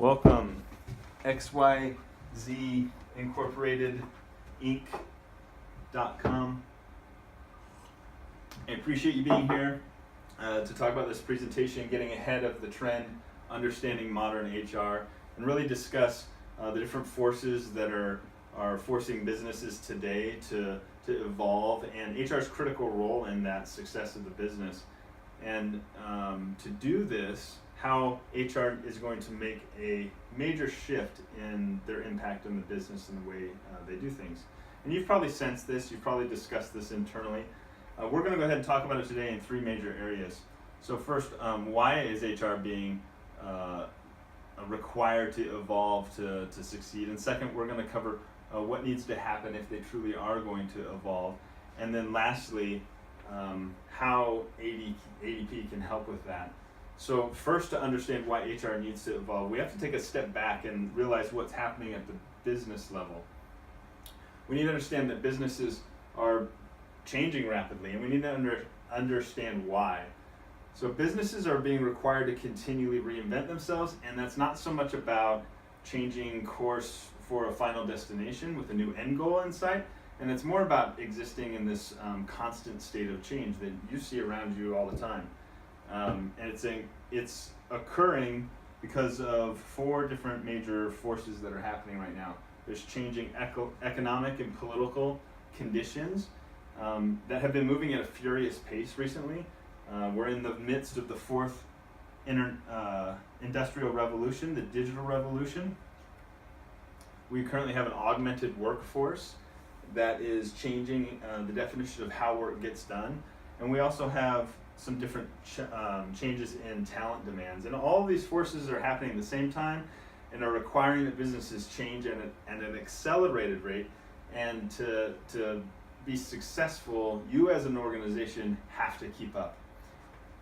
Welcome, XYZ Incorporated Inc.com. I appreciate you being here to talk about this presentation, getting ahead of the trend, understanding modern HR, and really discuss the different forces that are forcing businesses today to evolve, and HR's critical role in that success of the business. And to do this, how HR is going to make a major shift in their impact on the business and the way they do things. And you've probably sensed this, you've probably discussed this internally. We're going to go ahead and talk about it today in three major areas. So first, why is HR being required to evolve to succeed? And second, we're going to cover what needs to happen if they truly are going to evolve. And then lastly, how ADP can help with that. So first, to understand why HR needs to evolve, we have to take a step back and realize what's happening at the business level. We need to understand that businesses are changing rapidly, and we need to understand why. So businesses are being required to continually reinvent themselves, and that's not so much about changing course for a final destination with a new end goal in sight, and it's more about existing in this constant state of change that you see around you all the time. And it's occurring because of four different major forces that are happening right now. There's changing economic and political conditions that have been moving at a furious pace recently. We're in the midst of the fourth industrial revolution, the digital revolution. We currently have an augmented workforce that is changing the definition of how work gets done. And we also have some different changes in talent demands. And all of these forces are happening at the same time and are requiring that businesses change at an accelerated rate. And to be successful, you as an organization have to keep up.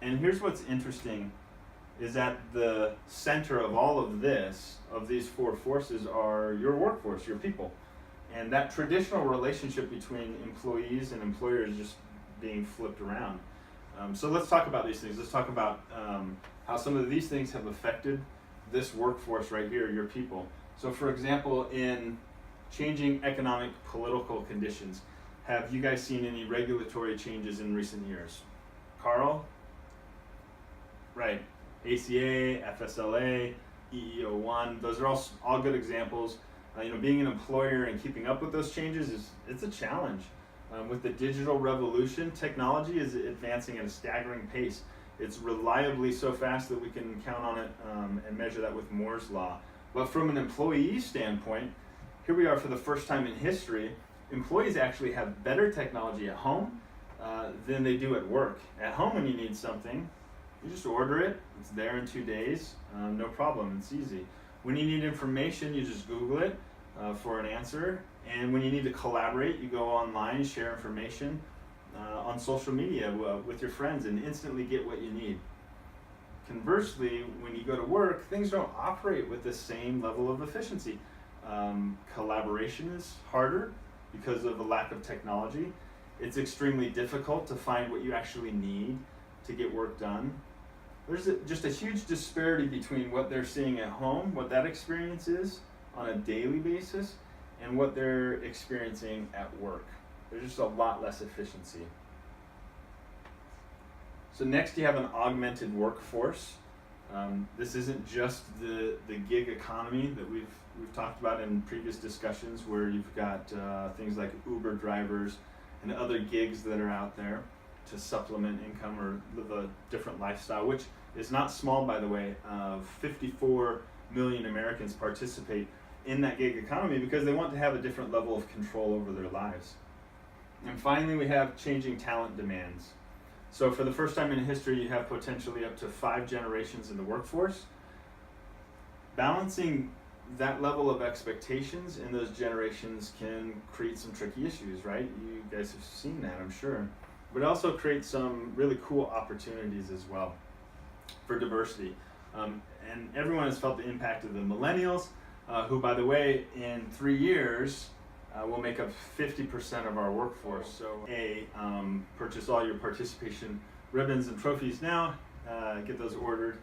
And here's what's interesting, is at the center of all of this, of these four forces, are your workforce, your people. And that traditional relationship between employees and employers is just being flipped around. So let's talk about these things. Let's talk about how some of these things have affected this workforce right here, your people. So for example, in changing economic political conditions, have you guys seen any regulatory changes in recent years? Carl? Right. ACA, FSLA, EEO1, those are all good examples. Being an employer and keeping up with those changes it's a challenge. With the digital revolution, technology is advancing at a staggering pace. It's reliably so fast that we can count on it and measure that with Moore's law. But from an employee standpoint, here we are for the first time in history, employees actually have better technology at home than they do at work. At home, when you need something, you just order it, it's there in 2 days, no problem, it's easy. When you need information, you just Google it for an answer. And when you need to collaborate, you go online, share information on social media with your friends and instantly get what you need. Conversely, when you go to work, things don't operate with the same level of efficiency. Collaboration is harder because of the lack of technology. It's extremely difficult to find what you actually need to get work done. There's just a huge disparity between what they're seeing at home, what that experience is on a daily basis, and what they're experiencing at work. There's just a lot less efficiency. So next you have an augmented workforce. This isn't just the gig economy that we've talked about in previous discussions, where you've got things like Uber drivers and other gigs that are out there to supplement income or live a different lifestyle, which is not small, by the way. 54 million Americans participate in that gig economy because they want to have a different level of control over their lives. And finally, we have changing talent demands. So for the first time in history, you have potentially up to 5 generations in the workforce. Balancing that level of expectations in those generations can create some tricky issues, right? You guys have seen that, I'm sure. But it also creates some really cool opportunities as well for diversity. And everyone has felt the impact of the millennials, who, by the way, in 3 years will make up 50% of our workforce. So purchase all your participation ribbons and trophies now, get those ordered.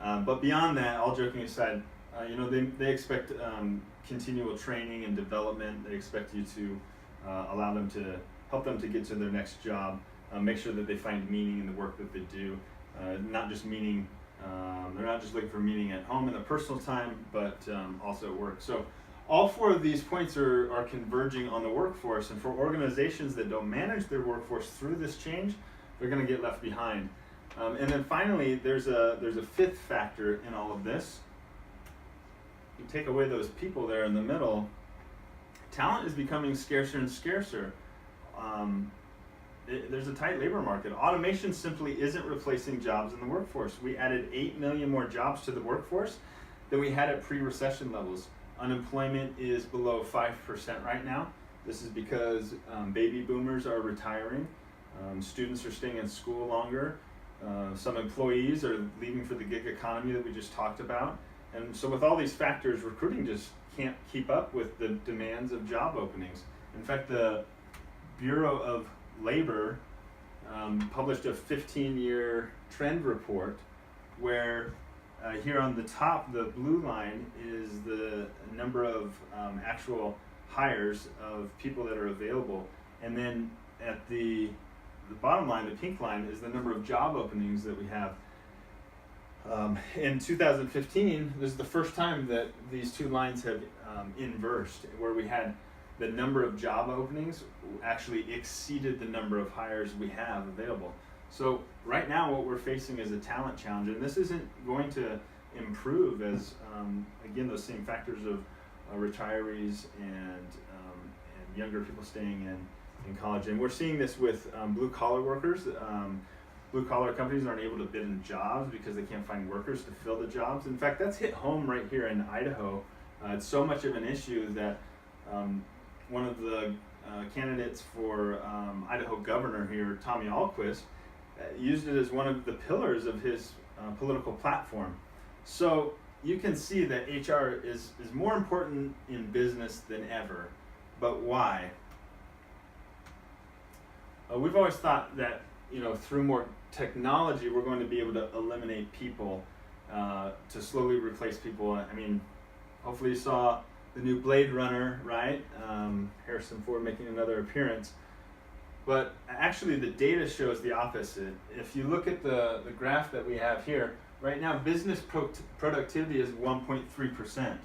But beyond that, all joking aside, they expect continual training and development. They expect you to allow them to help them to get to their next job, make sure that they find meaning in the work that they do, not just meaning, they're not just looking for meaning at home in their personal time, but also at work. So all four of these points are converging on the workforce, and for organizations that don't manage their workforce through this change, they're going to get left behind. And then finally, there's a fifth factor in all of this. You take away those people there in the middle, talent is becoming scarcer and scarcer. There's a tight labor market. Automation simply isn't replacing jobs in the workforce. We added 8 million more jobs to the workforce than we had at pre-recession levels. Unemployment is below 5% right now. This is because baby boomers are retiring, students are staying in school longer, some employees are leaving for the gig economy that we just talked about. And so with all these factors, recruiting just can't keep up with the demands of job openings. In fact, the Bureau of Labor published a 15-year trend report where here on the top, the blue line is the number of actual hires of people that are available. And then at the bottom line, the pink line, is the number of job openings that we have. In 2015, this is the first time that these two lines have inversed, where we had the number of job openings actually exceeded the number of hires we have available. So right now what we're facing is a talent challenge, and this isn't going to improve as, again, those same factors of retirees and younger people staying in college. And we're seeing this with blue-collar workers. Blue-collar companies aren't able to bid in jobs because they can't find workers to fill the jobs. In fact, that's hit home right here in Idaho. It's so much of an issue that one of the candidates for Idaho governor here, Tommy Ahlquist, used it as one of the pillars of his political platform. So you can see that HR is more important in business than ever. But why? We've always thought that through more technology, we're going to be able to eliminate people, to slowly replace people. I mean, hopefully you saw the new Blade Runner, right? Harrison Ford making another appearance. But actually the data shows the opposite. If you look at the graph that we have here, right now business productivity is 1.3%,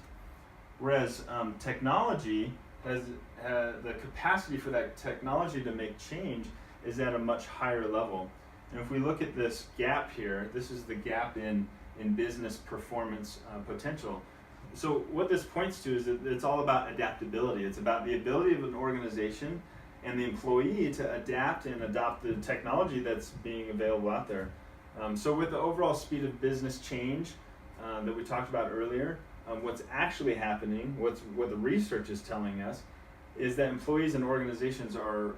whereas technology has the capacity for that technology to make change is at a much higher level. And if we look at this gap here, this is the gap in business performance potential. So what this points to is that it's all about adaptability. It's about the ability of an organization and the employee to adapt and adopt the technology that's being available out there. So with the overall speed of business change that we talked about earlier, what's actually happening, what the research is telling us, is that employees and organizations are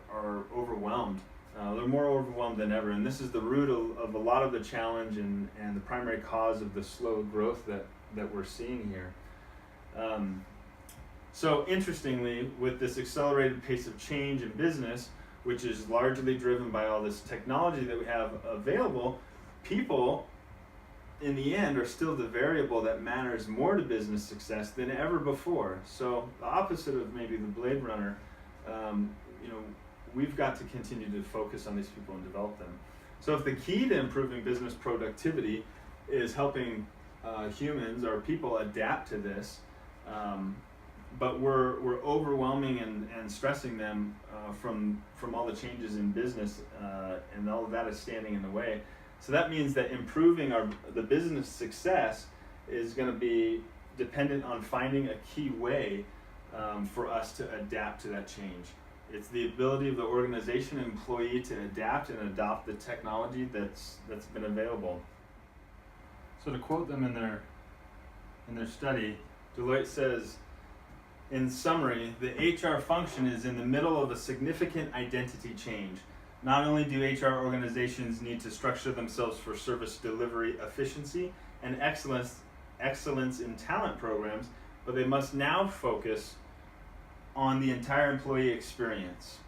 overwhelmed. They're more overwhelmed than ever, and this is the root of a lot of the challenge and the primary cause of the slow growth that we're seeing here. So interestingly, with this accelerated pace of change in business, which is largely driven by all this technology that we have available, people in the end are still the variable that matters more to business success than ever before. So the opposite of maybe the Blade Runner, we've got to continue to focus on these people and develop them. So if the key to improving business productivity is helping humans or people adapt to this, but we're overwhelming and stressing them from all the changes in business, and all of that is standing in the way. So that means that improving the business success is going to be dependent on finding a key way for us to adapt to that change. It's the ability of the organization and employee to adapt and adopt the technology that's been available. So to quote them in their study, Deloitte says, in summary, the HR function is in the middle of a significant identity change. Not only do HR organizations need to structure themselves for service delivery efficiency and excellence in talent programs, but they must now focus on the entire employee experience,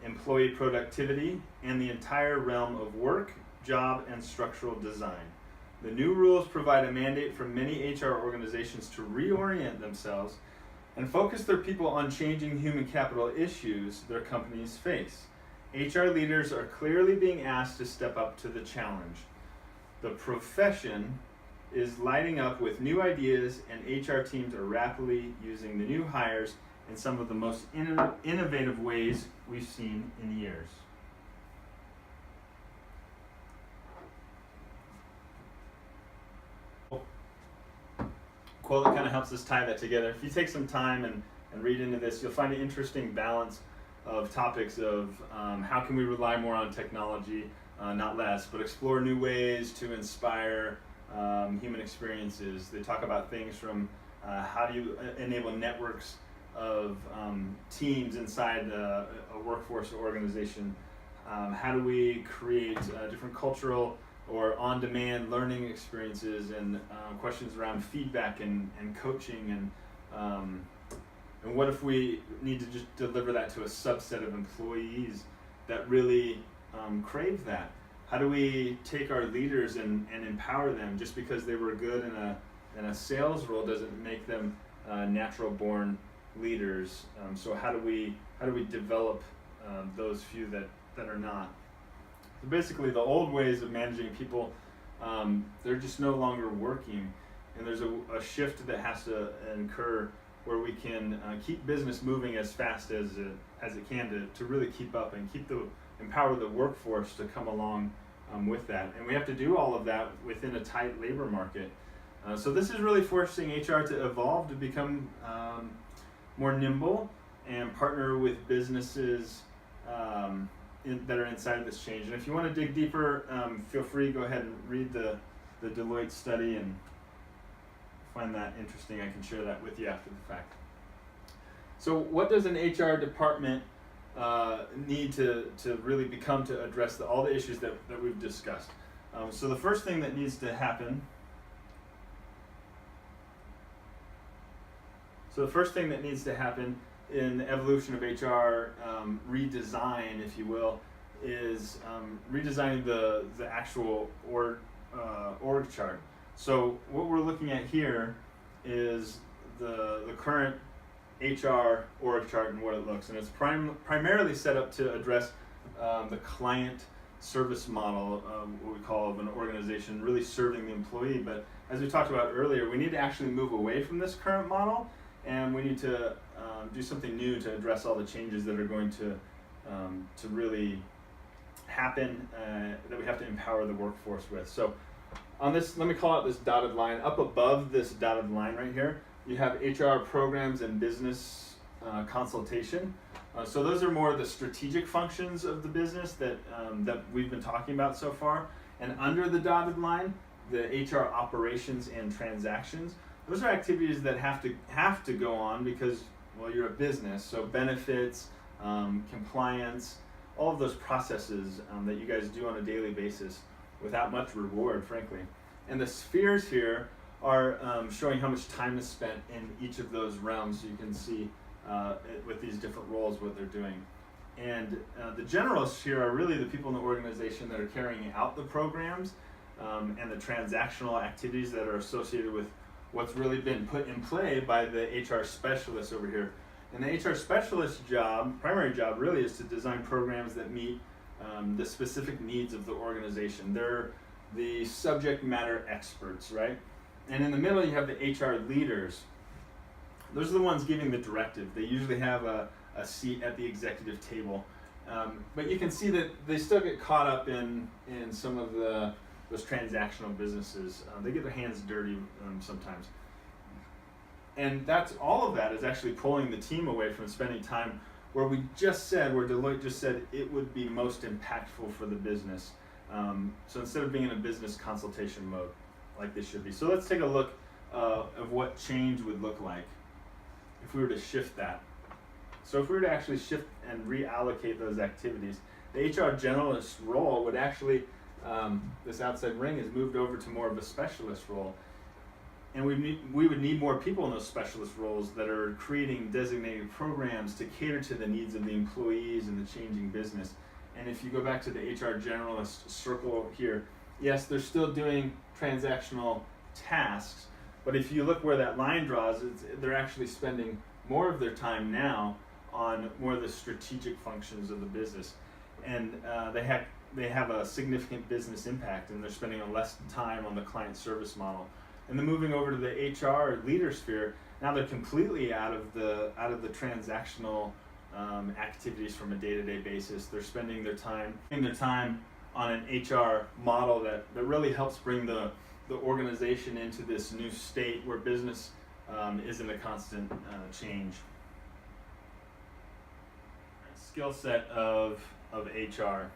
employee productivity, and the entire realm of work, job, and structural design. The new rules provide a mandate for many HR organizations to reorient themselves and focus their people on changing human capital issues their companies face. HR leaders are clearly being asked to step up to the challenge. The profession is lighting up with new ideas, and HR teams are rapidly using the new hires in some of the most innovative ways we've seen in years. Quote that kind of helps us tie that together. If you take some time and read into this, you'll find an interesting balance of topics of how can we rely more on technology, not less, but explore new ways to inspire human experiences. They talk about things from how do you enable networks of teams inside a workforce or organization. How do we create different cultural or on-demand learning experiences, and questions around feedback and coaching, and what if we need to just deliver that to a subset of employees that really crave that? How do we take our leaders and empower them? Just because they were good in a sales role doesn't make them natural-born leaders. So how do we develop those few that are not? So basically, the old ways of managing people, they're just no longer working, and there's a shift that has to occur where we can keep business moving as fast as it can to really keep up and empower the workforce to come along with that. And we have to do all of that within a tight labor market. So this is really forcing HR to evolve, to become more nimble and partner with businesses that are inside of this change. And if you want to dig deeper, feel free, go ahead and read the Deloitte study and find that interesting. I can share that with you after the fact. So what does an HR department need to really become to address all the issues that we've discussed? So the first thing that needs to happen in the evolution of HR redesign, if you will, is redesigning the actual org chart. So what we're looking at here is the current HR org chart and what it looks, and it's primarily set up to address the client service model, what we call of an organization, really serving the employee. But as we talked about earlier, we need to actually move away from this current model, and we need to do something new to address all the changes that are going to really happen, that we have to empower the workforce with. So on this, let me call out this dotted line. Up above this dotted line right here, you have HR programs and business consultation. So those are more of the strategic functions of the business that we've been talking about so far. And under the dotted line, the HR operations and transactions. Those are activities that have to go on because, well, you're a business. So benefits, compliance, all of those processes that you guys do on a daily basis without much reward, frankly. And the spheres here are showing how much time is spent in each of those realms. So you can see with these different roles what they're doing. And the generalists here are really the people in the organization that are carrying out the programs and the transactional activities that are associated with what's really been put in play by the HR specialists over here. And the HR specialist job, primary job, really is to design programs that meet the specific needs of the organization. They're the subject matter experts, right? And in the middle, you have the HR leaders. Those are the ones giving the directive. They usually have a seat at the executive table. But you can see that they still get caught up in some of those transactional businesses. They get their hands dirty sometimes. And all of that is actually pulling the team away from spending time where Deloitte just said it would be most impactful for the business. So instead of being in a business consultation mode like this should be. So let's take a look of what change would look like if we were to shift that. So if we were to actually shift and reallocate those activities, the HR generalist role would actually, this outside ring is moved over to more of a specialist role. And we would need more people in those specialist roles that are creating designated programs to cater to the needs of the employees and the changing business. And if you go back to the HR generalist circle here, yes, they're still doing transactional tasks, but if you look where that line draws, they're actually spending more of their time now on more of the strategic functions of the business, and they have a significant business impact, and they're spending less time on the client service model. And then moving over to the HR leader sphere, now they're completely out of the transactional activities from a day-to-day basis. They're spending their time on an HR model that really helps bring the organization into this new state where business is in a constant change. Skill set of HR,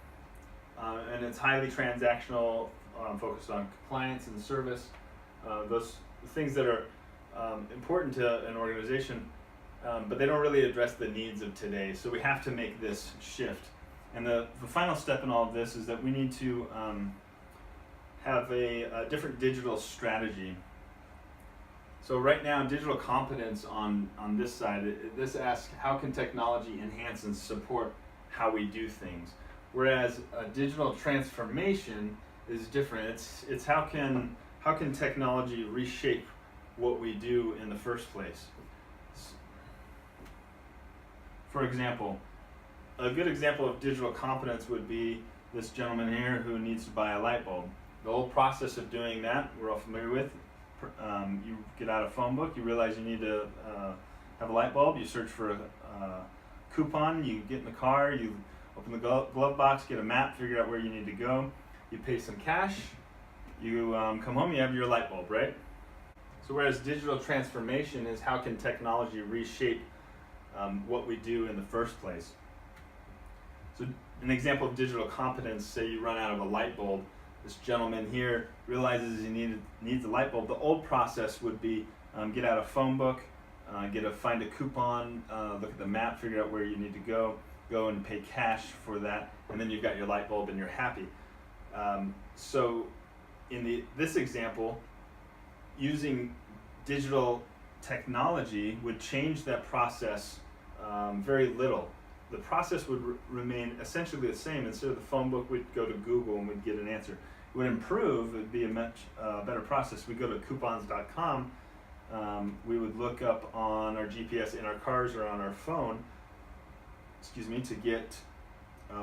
and it's highly transactional, focused on compliance and service, those things that are important to an organization, but they don't really address the needs of today. So we have to make this shift. And the final step in all of this is that we need to have a different digital strategy. So right now, digital competence on this side, this asks how can technology enhance and support how we do things, whereas a digital transformation is different. It's how can technology reshape what we do in the first place. For example, a good example of digital competence would be this gentleman here who needs to buy a light bulb. The whole process of doing that, we're all familiar with. You get out a phone book, you realize you need to have a light bulb, you search for a coupon, you get in the car, you open the glove box, get a map, figure out where you need to go, you pay some cash, you come home, you have your light bulb, right? So whereas digital transformation is how can technology reshape what we do in the first place. So an example of digital competence, say you run out of a light bulb, this gentleman here realizes he needs a light bulb. The old process would be get out a phone book, find a coupon, look at the map, figure out where you need to go and pay cash for that, and then you've got your light bulb and you're happy. So in this example, using digital technology would change that process very little. The process would remain essentially the same. Instead of the phone book, we'd go to Google and we'd get an answer. It would improve, it would be a much better process. We'd go to coupons.com, we would look up on our GPS in our cars or on our phone, to get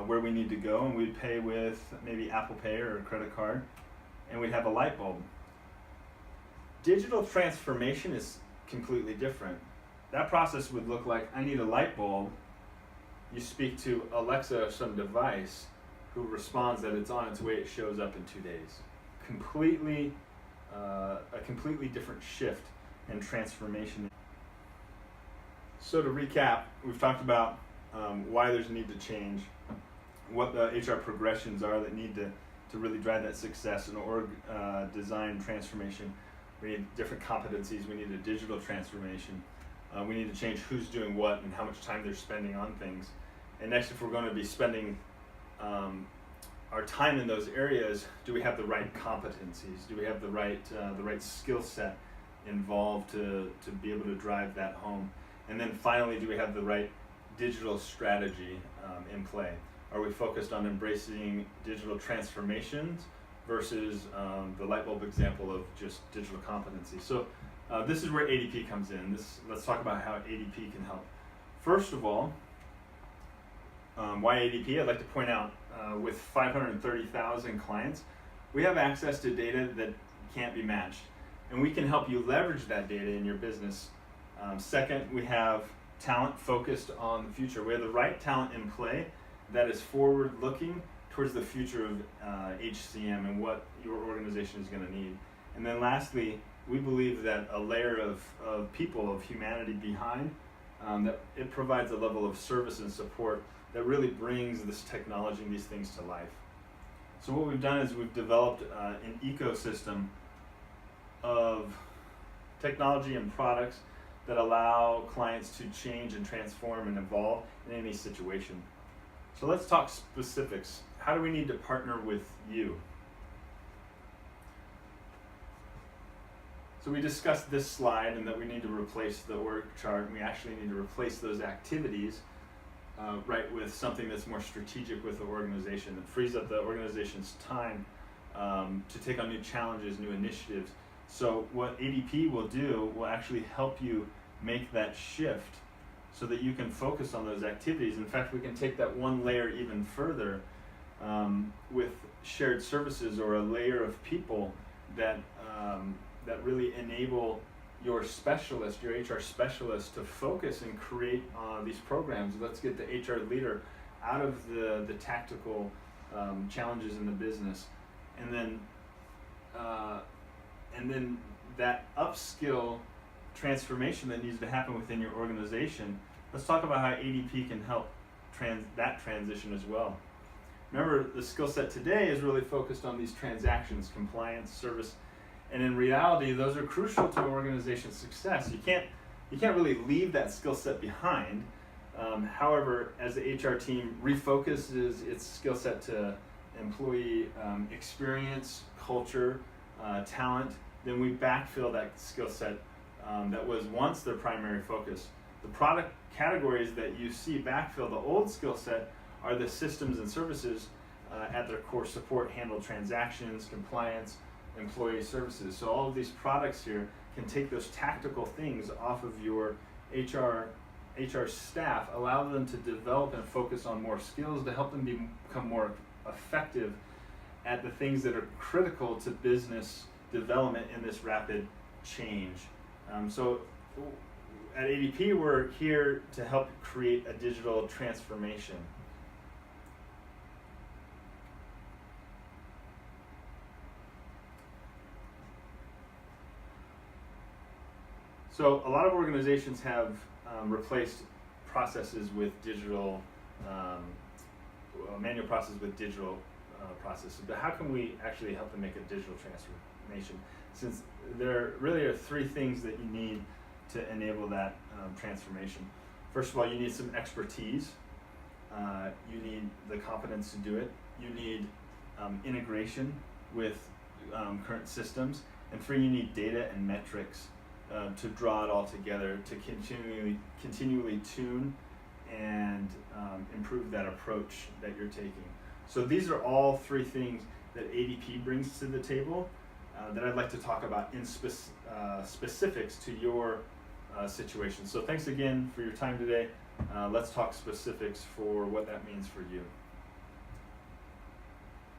where we need to go, and we'd pay with maybe Apple Pay or a credit card, and we'd have a light bulb. Digital transformation is completely different. That process would look like, I need a light bulb. You speak to Alexa or some device who responds that it's on its way, it shows up in 2 days. A completely different shift and transformation. So to recap, we've talked about why there's a need to change, what the HR progressions are that need to really drive that success in org design transformation. We need different competencies, we need a digital transformation. We need to change who's doing what and how much time they're spending on things. And next, if we're going to be spending our time in those areas, do we have the right competencies? Do we have the right skill set involved to be able to drive that home? And then finally, do we have the right digital strategy in play? Are we focused on embracing digital transformations versus the light bulb example of just digital competency? So this is where ADP comes in. Let's talk about how ADP can help. First of all, why ADP? I'd like to point out with 530,000 clients, we have access to data that can't be matched, and we can help you leverage that data in your business. Second, we have talent focused on the future. We have the right talent in play that is forward-looking towards the future of HCM and what your organization is going to need. And then lastly, we believe that a layer of people, of humanity behind, that it provides a level of service and support that really brings this technology and these things to life. So what we've done is we've developed an ecosystem of technology and products that allow clients to change and transform and evolve in any situation. So let's talk specifics. How do we need to partner with you? So we discussed this slide and that we need to replace the org chart, and we actually need to replace those activities with something that's more strategic with the organization, that frees up the organization's time to take on new challenges, new initiatives. So what ADP will do will actually help you make that shift so that you can focus on those activities. In fact, we can take that one layer even further with shared services, or a layer of people that really enable your specialist, your HR specialist, to focus and create these programs. Let's get the HR leader out of the tactical challenges in the business, and then that upskill transformation that needs to happen within your organization. Let's talk about how ADP can help that transition as well. Remember, the skill set today is really focused on these transactions, compliance, service, and in reality, those are crucial to an organization's success. You can't really leave that skill set behind. However, as the HR team refocuses its skill set to employee experience, culture, talent, then we backfill that skill set that was once their primary focus. The product categories that you see backfill the old skill set are the systems and services at their core support, handle transactions, compliance, employee services. So all of these products here can take those tactical things off of your HR staff, allow them to develop and focus on more skills to help them become more effective at the things that are critical to business development in this rapid change. So at ADP, we're here to help create a digital transformation. So a lot of organizations have replaced processes with digital, manual processes with digital processes. But how can we actually help them make a digital transformation? Since there really are three things that you need to enable that transformation. First of all, you need some expertise. You need the competence to do it. You need integration with current systems. And three, you need data and metrics to draw it all together, to continually tune and improve that approach that you're taking. So these are all three things that ADP brings to the table that I'd like to talk about in specifics to your situation. So thanks again for your time today. Let's talk specifics for what that means for you.